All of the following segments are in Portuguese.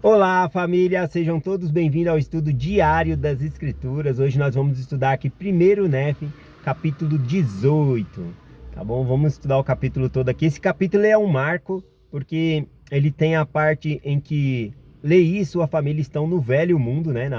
Olá, família! Sejam todos bem-vindos ao estudo diário das Escrituras. Hoje nós vamos estudar aqui 1º Néfi, capítulo 18, tá bom? Vamos estudar o capítulo todo aqui. Esse capítulo é um marco, porque ele tem a parte em que Leí e sua família estão no Velho Mundo, né?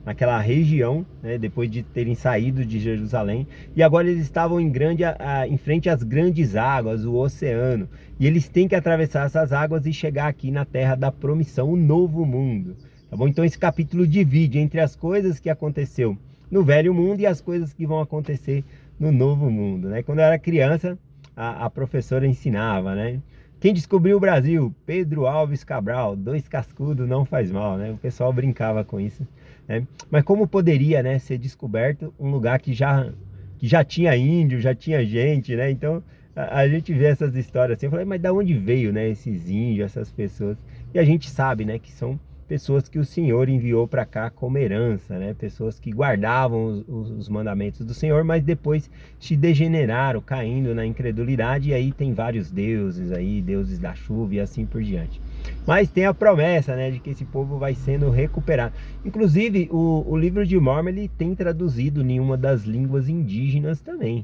Naquela região, né? Depois de terem saído de Jerusalém. E agora eles estavam em frente às grandes águas, o oceano. E eles têm que atravessar essas águas e chegar aqui na terra da promissão, o novo mundo. Tá bom? Então esse capítulo divide entre as coisas que aconteceu no velho mundo e as coisas que vão acontecer no novo mundo, né? Quando eu era criança, a professora ensinava, né? Quem descobriu o Brasil? Pedro Alves Cabral, 2 cascudos não faz mal, né? O pessoal brincava com isso, né? Mas como poderia, né, ser descoberto um lugar que já tinha índio, já tinha gente, né? Então a gente vê essas histórias assim, eu falei, mas da onde veio, né, esses índios, essas pessoas? E a gente sabe, né, que são pessoas que o Senhor enviou para cá como herança, né? Pessoas que guardavam os mandamentos do Senhor, mas depois se degeneraram, caindo na incredulidade, e aí tem vários deuses aí, deuses da chuva e assim por diante. Mas tem a promessa, né, de que esse povo vai sendo recuperado. Inclusive, o livro de Mórmon, ele tem traduzido em uma das línguas indígenas também,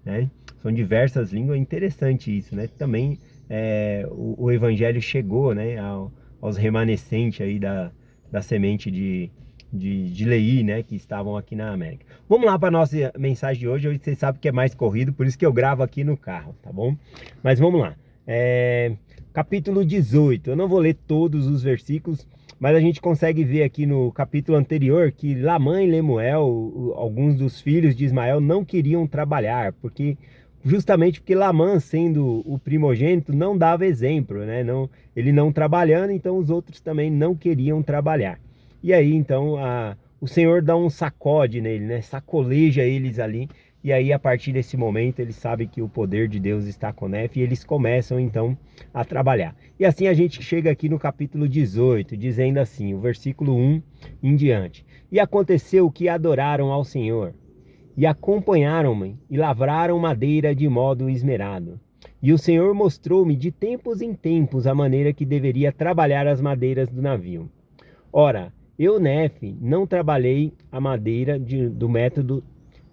né? São diversas línguas, interessante isso, né? Também o evangelho chegou, né, aos remanescentes aí da semente de Leí, né, que estavam aqui na América. Vamos lá para a nossa mensagem de hoje. Hoje vocês sabem que é mais corrido, por isso que eu gravo aqui no carro, tá bom? Mas vamos lá. Capítulo 18, eu não vou ler todos os versículos, mas a gente consegue ver aqui no capítulo anterior que Lamã e Lemuel, alguns dos filhos de Ismael, não queriam trabalhar, justamente porque Lamã, sendo o primogênito, não dava exemplo, né? Ele não trabalhando, então os outros também não queriam trabalhar. E aí então o Senhor dá um sacode nele, né? Sacoleja eles ali. E aí, a partir desse momento, eles sabem que o poder de Deus está com Néfi e eles começam então a trabalhar. E assim a gente chega aqui no capítulo 18, dizendo assim, o versículo 1 em diante. E aconteceu que adoraram ao Senhor, e acompanharam-me, e lavraram madeira de modo esmerado. E o Senhor mostrou-me de tempos em tempos a maneira que deveria trabalhar as madeiras do navio. Ora, eu, Néfi, não trabalhei a madeira do método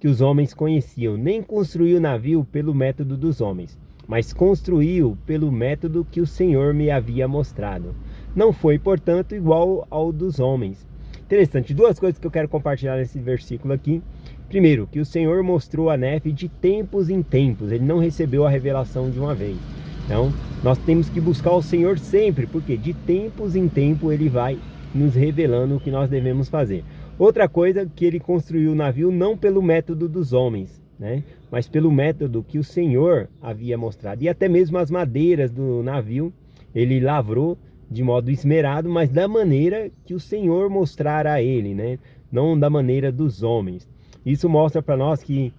que os homens conheciam, nem construí o navio pelo método dos homens, mas construí-o pelo método que o Senhor me havia mostrado. Não foi, portanto, igual ao dos homens. Interessante, 2 coisas que eu quero compartilhar nesse versículo aqui. Primeiro, que o Senhor mostrou a Néfi de tempos em tempos, ele não recebeu a revelação de uma vez. Então, nós temos que buscar o Senhor sempre, porque de tempos em tempo ele vai nos revelando o que nós devemos fazer. Outra coisa, que ele construiu o navio não pelo método dos homens, né? Mas pelo método que o Senhor havia mostrado. E até mesmo as madeiras do navio, ele lavrou de modo esmerado, mas da maneira que o Senhor mostrara a ele, né? Não da maneira dos homens. Isso mostra para nós que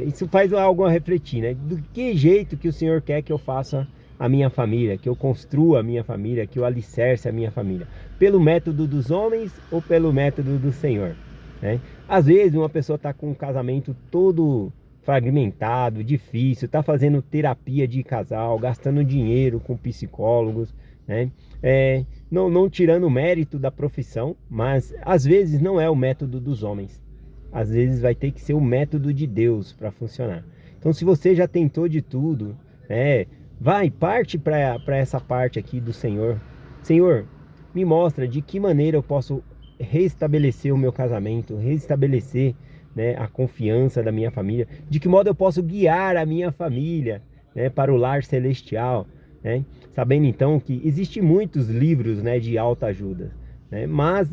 isso faz algo a refletir, né? Do que jeito que o Senhor quer que eu faça a minha família, que eu construa a minha família, que eu alicerce a minha família, pelo método dos homens ou pelo método do Senhor, né? Às vezes uma pessoa está com um casamento todo fragmentado, difícil, está fazendo terapia de casal, gastando dinheiro com psicólogos, né? Não tirando o mérito da profissão, mas às vezes não é o método dos homens, às vezes vai ter que ser o método de Deus para funcionar. Então, se você já tentou de tudo, parte para essa parte aqui do Senhor. Senhor, me mostra de que maneira eu posso restabelecer o meu casamento, restabelecer, né, a confiança da minha família, de que modo eu posso guiar a minha família, né, para o lar celestial, né? Sabendo então que existem muitos livros, né, de autoajuda, né? Mas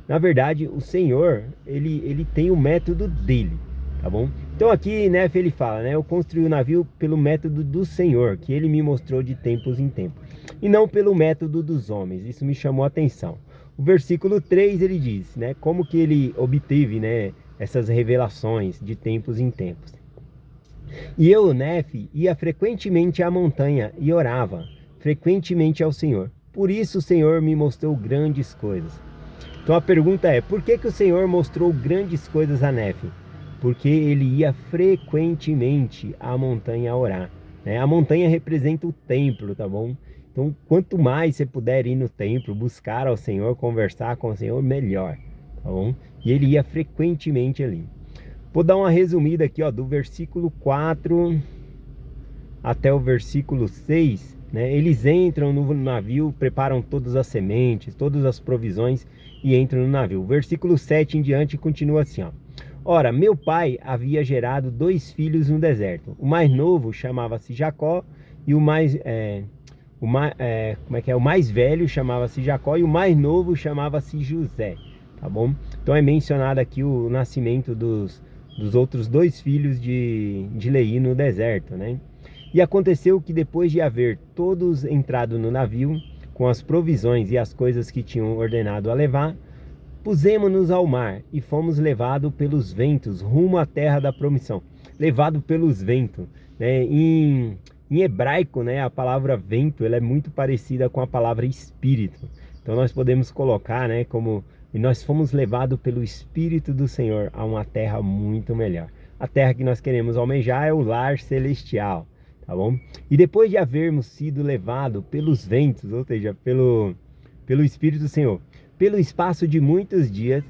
na verdade o Senhor ele tem o método dele, tá bom? Então aqui, né, ele fala, né, eu construí o navio pelo método do Senhor, que ele me mostrou de tempos em tempos, e não pelo método dos homens. Isso me chamou a atenção. O versículo 3 ele diz, né, como que ele obteve, né, essas revelações de tempos em tempos. E eu, Néfi, ia frequentemente à montanha e orava frequentemente ao Senhor. Por isso o Senhor me mostrou grandes coisas. Então a pergunta é, por que o Senhor mostrou grandes coisas a Néfi? Porque ele ia frequentemente à montanha orar, né? A montanha representa o templo, tá bom? Então, quanto mais você puder ir no templo, buscar ao Senhor, conversar com o Senhor, melhor, tá bom? E ele ia frequentemente ali. Vou dar uma resumida aqui, ó, do versículo 4 até o versículo 6, né? Eles entram no navio, preparam todas as sementes, todas as provisões e entram no navio. O versículo 7 em diante continua assim, ó. Ora, meu pai havia gerado 2 filhos no deserto. O mais novo chamava-se Jacó e o mais velho chamava-se Jacó e o mais novo chamava-se José, tá bom? Então é mencionado aqui o nascimento dos outros 2 filhos de Leí no deserto, né? E aconteceu que depois de haver todos entrado no navio, com as provisões e as coisas que tinham ordenado a levar, pusemo-nos ao mar e fomos levados pelos ventos rumo à terra da promissão. Levado pelos ventos, né? Em hebraico, né, a palavra vento, ela é muito parecida com a palavra espírito. Então nós podemos colocar, né, como e nós fomos levados pelo Espírito do Senhor a uma terra muito melhor. A terra que nós queremos almejar é o lar celestial, tá bom? E depois de havermos sido levados pelos ventos, ou seja, pelo Espírito do Senhor, pelo espaço de muitos dias,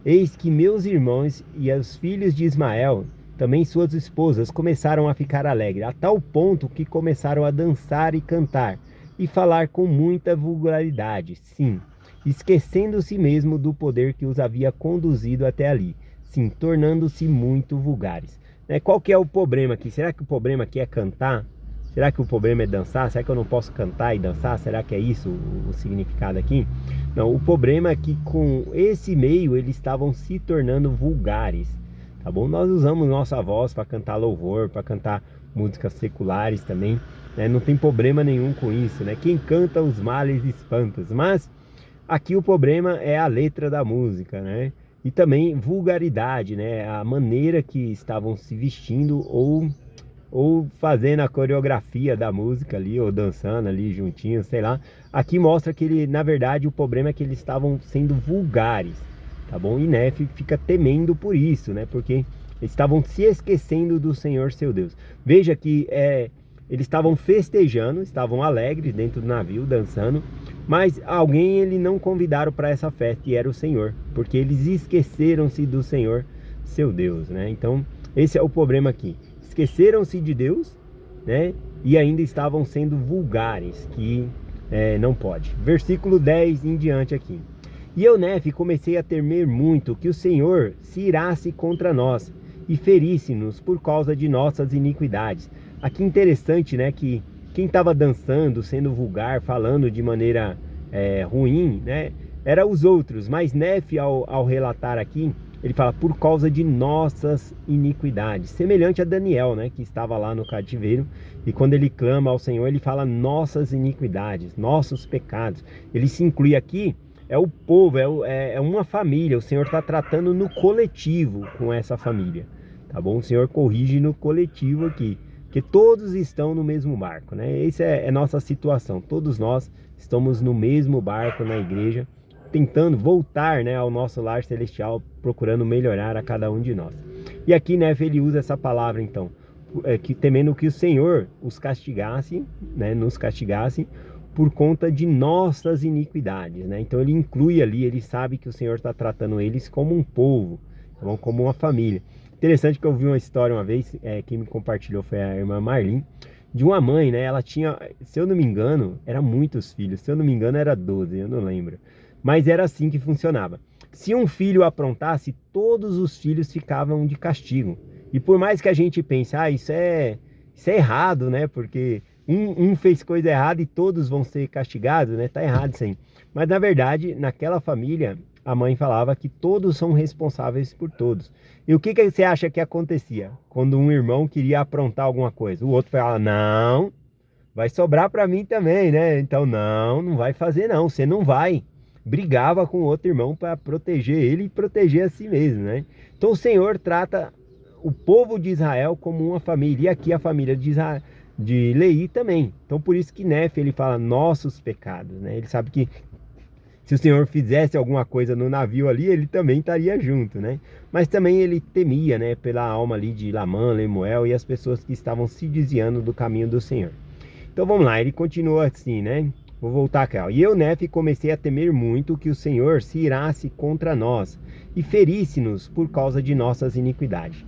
eis que meus irmãos e os filhos de Ismael, também suas esposas, começaram a ficar alegres, a tal ponto que começaram a dançar e cantar, e falar com muita vulgaridade, sim, esquecendo-se mesmo do poder que os havia conduzido até ali, sim, tornando-se muito vulgares. Qual que é o problema aqui? Será que o problema aqui é cantar? Será que o problema é dançar? Será que eu não posso cantar e dançar? Será que é isso o significado aqui? Não, o problema é que com esse meio eles estavam se tornando vulgares, tá bom? Nós usamos nossa voz para cantar louvor, para cantar músicas seculares também, né? Não tem problema nenhum com isso, né? Quem canta os males espanta, mas aqui o problema é a letra da música, né? E também vulgaridade, né? A maneira que estavam se vestindo ou fazendo a coreografia da música ali, ou dançando ali juntinho, sei lá. Aqui mostra que ele, na verdade, o problema é que eles estavam sendo vulgares, tá bom? E Nefe fica temendo por isso, né? Porque eles estavam se esquecendo do Senhor seu Deus. Veja que eles estavam festejando, estavam alegres dentro do navio, dançando, mas alguém eles não convidaram para essa festa e era o Senhor, porque eles esqueceram-se do Senhor seu Deus, né? Então, esse é o problema aqui. Esqueceram-se de Deus, né? E ainda estavam sendo vulgares, que não pode. Versículo 10 em diante aqui. E eu, Nefe, comecei a temer muito que o Senhor se irasse contra nós e ferisse-nos por causa de nossas iniquidades. Aqui interessante, né, que quem estava dançando, sendo vulgar, falando de maneira ruim, né, era os outros. Mas Nefe, ao relatar aqui, ele fala por causa de nossas iniquidades. Semelhante a Daniel, né, que estava lá no cativeiro. E quando ele clama ao Senhor, ele fala nossas iniquidades, nossos pecados. Ele se inclui aqui, é o povo, é uma família. O Senhor está tratando no coletivo com essa família, tá bom? O Senhor corrige no coletivo aqui, porque todos estão no mesmo barco, né? Essa é nossa situação. Todos nós estamos no mesmo barco na igreja, tentando voltar, né, ao nosso lar celestial, procurando melhorar a cada um de nós. E aqui, né, ele usa essa palavra, então, que temendo que o Senhor os castigasse, né, nos castigasse por conta de nossas iniquidades, né? Então ele inclui ali, ele sabe que o Senhor está tratando eles como um povo, como uma família. Interessante que eu vi uma história uma vez, quem me compartilhou foi a irmã Marlene, de uma mãe, né? Ela tinha, se eu não me engano, eram muitos filhos, se eu não me engano era 12, eu não lembro. Mas era assim que funcionava. Se um filho aprontasse, todos os filhos ficavam de castigo. E por mais que a gente pense, isso é errado, né? Porque um fez coisa errada e todos vão ser castigados, né? Tá errado isso aí. Mas na verdade, naquela família, a mãe falava que todos são responsáveis por todos. E o que você acha que acontecia quando um irmão queria aprontar alguma coisa? O outro falava, não, vai sobrar para mim também, né? Então não vai fazer não, você não vai. Brigava com o outro irmão para proteger ele e proteger a si mesmo, né? Então o Senhor trata o povo de Israel como uma família, e aqui a família de Leí também. Então por isso que Nefe ele fala nossos pecados, né? Ele sabe que se o Senhor fizesse alguma coisa no navio ali, ele também estaria junto, né? Mas também ele temia, né, pela alma ali de Lamã, Lemuel e as pessoas que estavam se desviando do caminho do Senhor. Então vamos lá, ele continua assim, né? Vou voltar aqui, ó. E eu, Nefe, comecei a temer muito que o Senhor se irasse contra nós e ferisse-nos por causa de nossas iniquidades,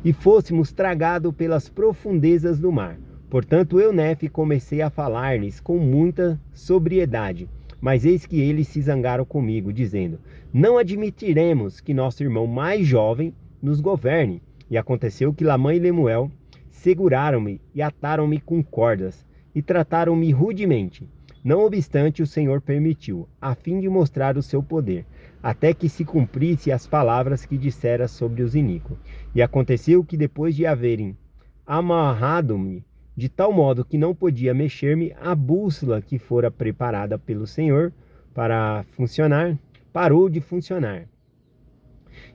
e fôssemos tragados pelas profundezas do mar. Portanto, eu, Nefe, comecei a falar-lhes com muita sobriedade, mas eis que eles se zangaram comigo, dizendo: não admitiremos que nosso irmão mais jovem nos governe. E aconteceu que Lamã e Lemuel seguraram-me e ataram-me com cordas e trataram-me rudemente. Não obstante, o Senhor permitiu, a fim de mostrar o seu poder, até que se cumprisse as palavras que dissera sobre os iníquos. E aconteceu que, depois de haverem amarrado-me de tal modo que não podia mexer-me, a bússola que fora preparada pelo Senhor para funcionar, parou de funcionar.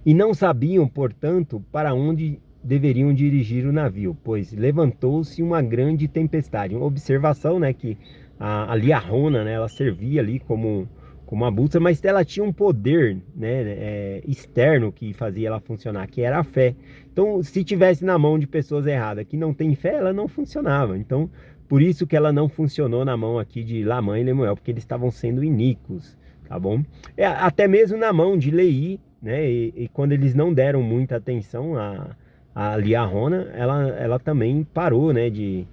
E não sabiam, portanto, para onde deveriam dirigir o navio, pois levantou-se uma grande tempestade. Uma observação, né, que ali a Rona, né, ela servia ali como uma bússola, mas ela tinha um poder, né, externo que fazia ela funcionar, que era a fé. Então, se tivesse na mão de pessoas erradas que não tem fé, ela não funcionava. Então, por isso que ela não funcionou na mão aqui de Lamã e Lemuel, porque eles estavam sendo iníquos, tá bom? Até mesmo na mão de Leí, né, e quando eles não deram muita atenção ali a Rona, ela também parou, né, de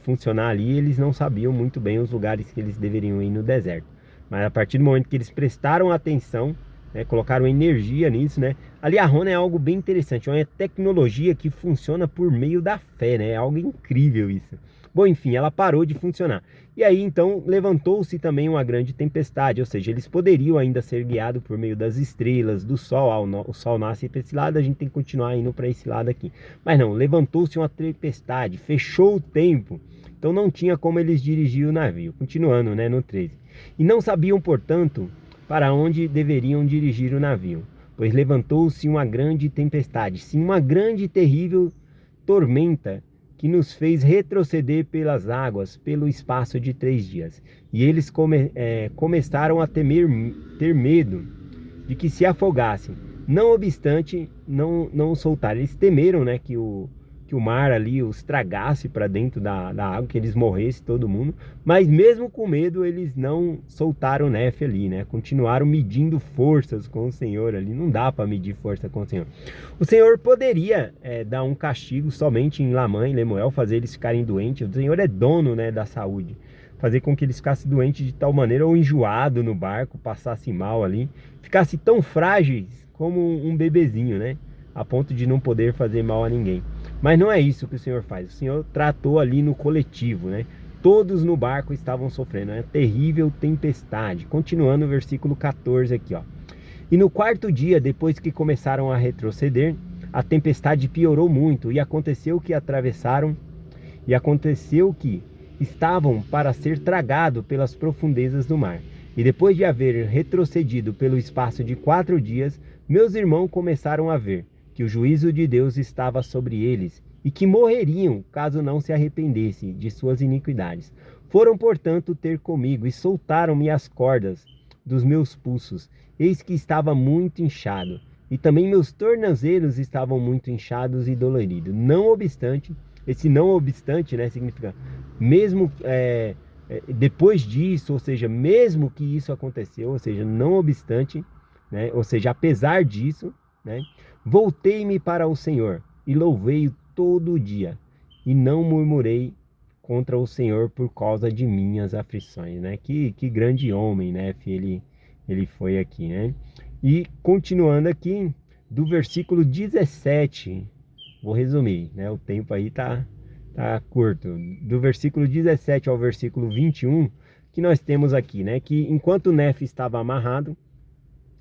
funcionar ali. Eles não sabiam muito bem os lugares que eles deveriam ir no deserto. Mas a partir do momento que eles prestaram atenção, né, colocaram energia nisso, né? Ali a Rona é algo bem interessante, é uma tecnologia que funciona por meio da fé, né? É algo incrível isso. Bom, enfim, ela parou de funcionar. E aí, então, levantou-se também uma grande tempestade, ou seja, eles poderiam ainda ser guiados por meio das estrelas, do sol. O sol nasce para esse lado, a gente tem que continuar indo para esse lado aqui. Mas não, levantou-se uma tempestade, fechou o tempo, então não tinha como eles dirigir o navio. Continuando, né, no 13. E não sabiam, portanto, para onde deveriam dirigir o navio, pois levantou-se uma grande tempestade, sim, uma grande e terrível tormenta, que nos fez retroceder pelas águas pelo espaço de 3 dias. E eles começaram a ter medo de que se afogassem. Não obstante, não soltaram. Eles temeram, né, que o mar ali os tragasse para dentro da água, que eles morressem todo mundo. Mas mesmo com medo, eles não soltaram Nefe ali, né? Continuaram medindo forças com o Senhor ali. Não dá para medir força com o Senhor. O Senhor poderia dar um castigo somente em Lamã e Lemuel, fazer eles ficarem doentes. O Senhor é dono, né, da saúde. Fazer com que eles ficassem doentes de tal maneira, ou enjoado no barco, passassem mal ali, ficassem tão frágeis como um bebezinho, né? A ponto de não poder fazer mal a ninguém. Mas não é isso que o Senhor faz. O Senhor tratou ali no coletivo, né? Todos no barco estavam sofrendo, né? Terrível tempestade. Continuando o versículo 14 aqui, ó. E no 4º dia, depois que começaram a retroceder, a tempestade piorou muito, e aconteceu que estavam para ser tragados pelas profundezas do mar. E depois de haver retrocedido pelo espaço de 4 dias, meus irmãos começaram a ver que o juízo de Deus estava sobre eles, e que morreriam caso não se arrependessem de suas iniquidades. Foram, portanto, ter comigo, e soltaram-me as cordas dos meus pulsos. Eis que estava muito inchado, e também meus tornozelos estavam muito inchados e doloridos. Não obstante, esse não obstante, né, significa mesmo depois disso, ou seja, mesmo que isso aconteceu, ou seja, não obstante, né, ou seja, apesar disso, né, voltei-me para o Senhor e louvei-o todo o dia, e não murmurei contra o Senhor por causa de minhas aflições, né? Que grande homem, né? Ele foi aqui, né? E continuando aqui, do versículo 17, vou resumir, né? O tempo aí tá curto. Do versículo 17 ao versículo 21, que nós temos aqui, né? Que enquanto Nefe estava amarrado,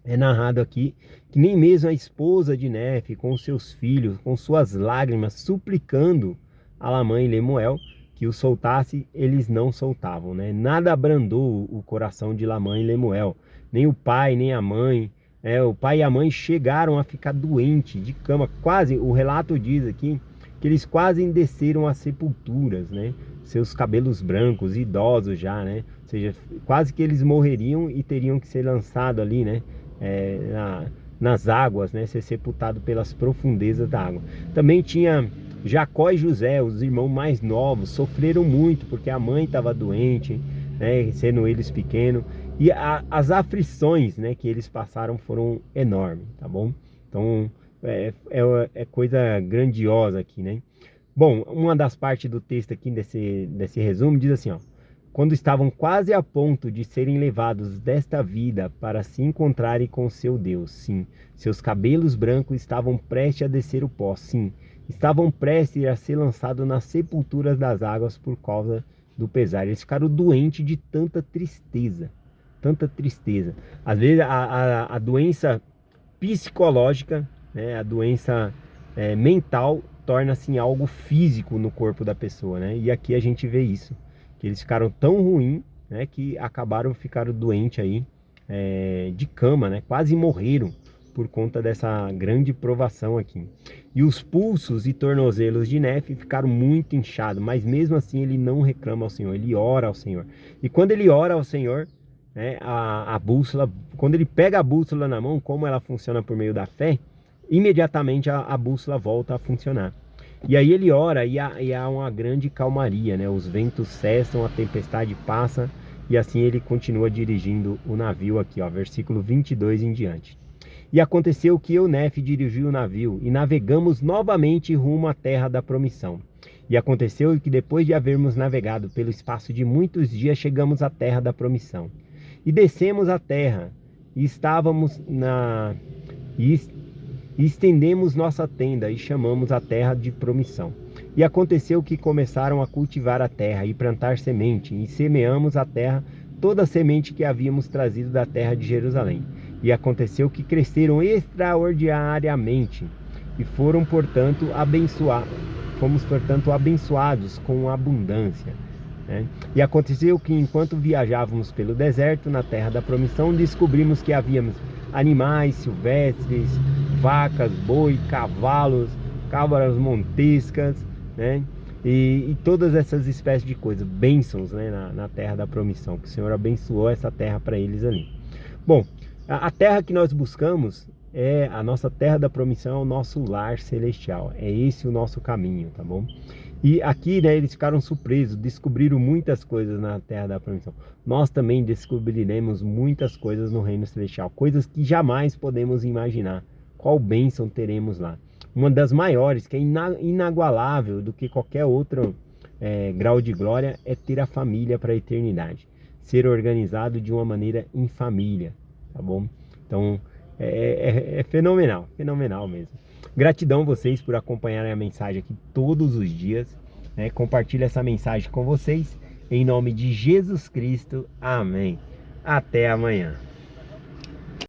é narrado aqui que nem mesmo a esposa de Nefe, com seus filhos, com suas lágrimas, suplicando a Lamã e Lemuel que o soltasse, eles não soltavam, né? Nada abrandou o coração de Lamã e Lemuel, nem o pai, nem a mãe. O pai e a mãe chegaram a ficar doentes de cama, quase, o relato diz aqui, que eles quase desceram às sepulturas, né? Seus cabelos brancos, idosos já, né? Ou seja, quase que eles morreriam e teriam que ser lançados ali, né? nas águas, né? Ser sepultado pelas profundezas da água. Também tinha Jacó e José, os irmãos mais novos, sofreram muito porque a mãe estava doente, né, sendo eles pequenos, e as aflições, né, que eles passaram foram enormes, tá bom? Então é coisa grandiosa aqui, né? Bom, uma das partes do texto aqui desse resumo diz assim, ó: quando estavam quase a ponto de serem levados desta vida para se encontrarem com seu Deus, sim, seus cabelos brancos estavam prestes a descer o pó, sim, estavam prestes a ser lançados nas sepulturas das águas por causa do pesar. Eles ficaram doentes de tanta tristeza, tanta tristeza. Às vezes a doença psicológica, né, a doença mental torna-se em algo físico no corpo da pessoa, né? E aqui a gente vê isso, que eles ficaram tão ruins, né, que acabaram ficando doentes aí, de cama, né? Quase morreram por conta dessa grande provação aqui. E os pulsos e tornozelos de Nefe ficaram muito inchados, mas mesmo assim ele não reclama ao Senhor, ele ora ao Senhor. E quando ele ora ao Senhor, né, a bússola, quando ele pega a bússola na mão, como ela funciona por meio da fé, imediatamente a bússola volta a funcionar. E aí ele ora e há uma grande calmaria, né? Os ventos cessam, a tempestade passa e assim ele continua dirigindo o navio aqui, ó, versículo 22 em diante. E aconteceu que eu, Nefe, dirigi o navio e navegamos novamente rumo à terra da promissão. E aconteceu que depois de havermos navegado pelo espaço de muitos dias, chegamos à terra da promissão. E descemos a terra e estávamos e estendemos nossa tenda e chamamos a terra de promissão. E aconteceu que começaram a cultivar a terra e plantar semente, e semeamos a terra toda a semente que havíamos trazido da terra de Jerusalém. E aconteceu que cresceram extraordinariamente e fomos, portanto, abençoados com abundância, né? E aconteceu que enquanto viajávamos pelo deserto, na terra da promissão, descobrimos que havíamos animais silvestres, vacas, boi, cavalos, cabras montescas, né? E todas essas espécies de coisas, bênçãos, né, na terra da promissão, que o Senhor abençoou essa terra para eles ali. Bom, a terra que nós buscamos é a nossa terra da promissão, é o nosso lar celestial. É esse o nosso caminho, tá bom? E aqui, né, eles ficaram surpresos, descobriram muitas coisas na terra da promissão. Nós também descobriremos muitas coisas no reino celestial, coisas que jamais podemos imaginar. Qual bênção teremos lá? Uma das maiores, que é inagualável do que qualquer outro grau de glória, é ter a família para a eternidade. Ser organizado de uma maneira em família, tá bom? Então, é fenomenal, fenomenal mesmo. Gratidão vocês por acompanharem a mensagem aqui todos os dias, né? Compartilhe essa mensagem com vocês, em nome de Jesus Cristo, amém. Até amanhã.